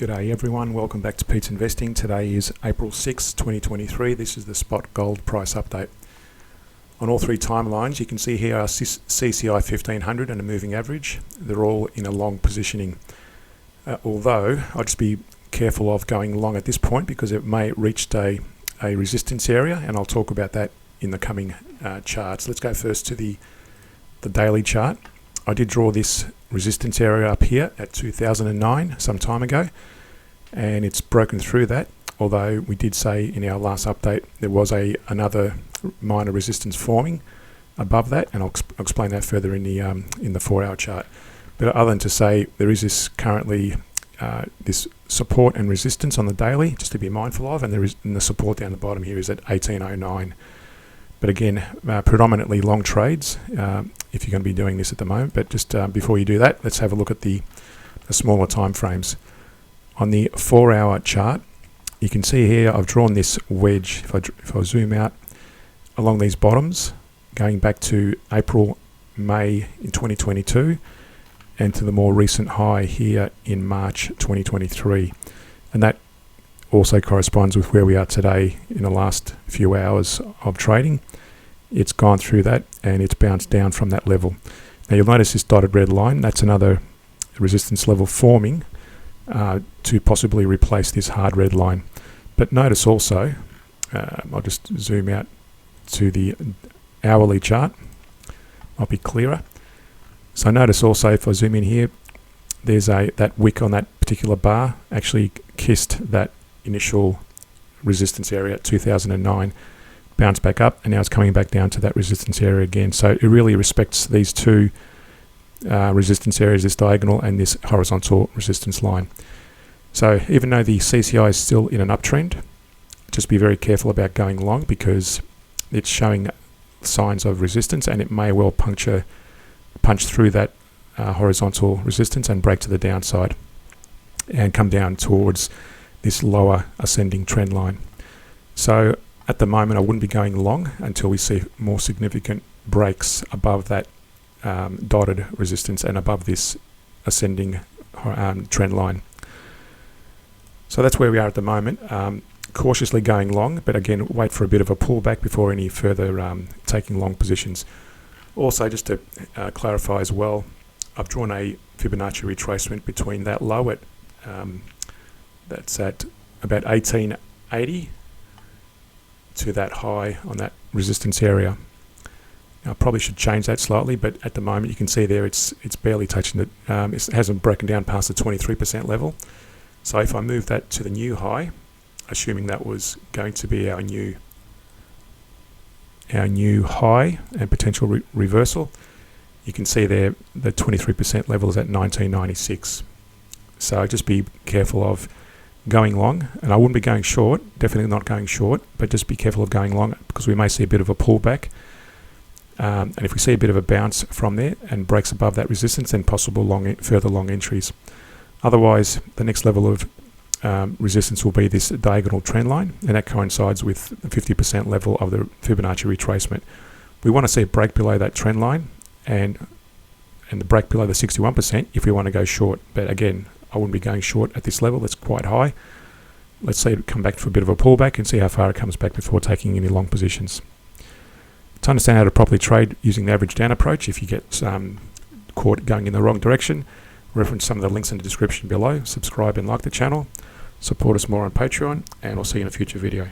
G'day everyone, welcome back to Pete's Investing. Today is April 6, 2023. This is the spot gold price update. On all three timelines, you can see here our CCI 1500 and a moving average. They're all in a long positioning. Although, I'll just be careful of going long at this point because it may reach a resistance area, and I'll talk about that in the coming charts. Let's go first to the daily chart. I did draw this resistance area up here at 2009 some time ago, and it's broken through that, although we did say in our last update there was another minor resistance forming above that, and I'll explain that further in the 4-hour chart. But other than to say there is this currently this support and resistance on the daily just to be mindful of, and the support down the bottom here is at 1809. But again, predominantly long trades if you're going to be doing this at the moment. But just before you do that, let's have a look at the smaller time frames. On the 4-hour chart, you can see here I've drawn this wedge. If I zoom out along these bottoms, going back to April, May in 2022, and to the more recent high here in March 2023. And that also corresponds with where we are today in the last few hours of trading. It's gone through that and it's bounced down from that level. Now you'll notice this dotted red line, that's another resistance level forming to possibly replace this hard red line. But notice also, I'll just zoom out to the hourly chart, might be clearer. So notice also if I zoom in here, there's that wick on that particular bar actually kissed that initial resistance area at 2009, bounced back up, and now it's coming back down to that resistance area again. So it really respects these two resistance areas, this diagonal and this horizontal resistance line. So even though the CCI is still in an uptrend, just be very careful about going long because it's showing signs of resistance, and it may well punch through that horizontal resistance and break to the downside and come down towards this lower ascending trend line. So at the moment I wouldn't be going long until we see more significant breaks above that dotted resistance and above this ascending trend line. So that's where we are at the moment. Cautiously going long, but again wait for a bit of a pullback before any further taking long positions. Also, just to clarify as well, I've drawn a Fibonacci retracement between that low at that's at about 1880 to that high on that resistance area. Now I probably should change that slightly, but at the moment you can see there it's barely touching it. It hasn't broken down past the 23% level. So if I move that to the new high, assuming that was going to be our new high and potential reversal, you can see there the 23% level is at 1996. So just be careful of going long, and I wouldn't be going short, definitely not going short, but just be careful of going long because we may see a bit of a pullback, and if we see a bit of a bounce from there and breaks above that resistance, then possible further long entries. Otherwise, the next level of resistance will be this diagonal trend line, and that coincides with the 50% level of the Fibonacci retracement. We want to see a break below that trend line and the break below the 61% if we want to go short. But again, I wouldn't be going short at this level. That's quite high. Let's see it come back for a bit of a pullback and see how far it comes back before taking any long positions. To understand how to properly trade using the average down approach, if you get caught going in the wrong direction, reference some of the links in the description below. Subscribe and like the channel. Support us more on Patreon, and I'll see you in a future video.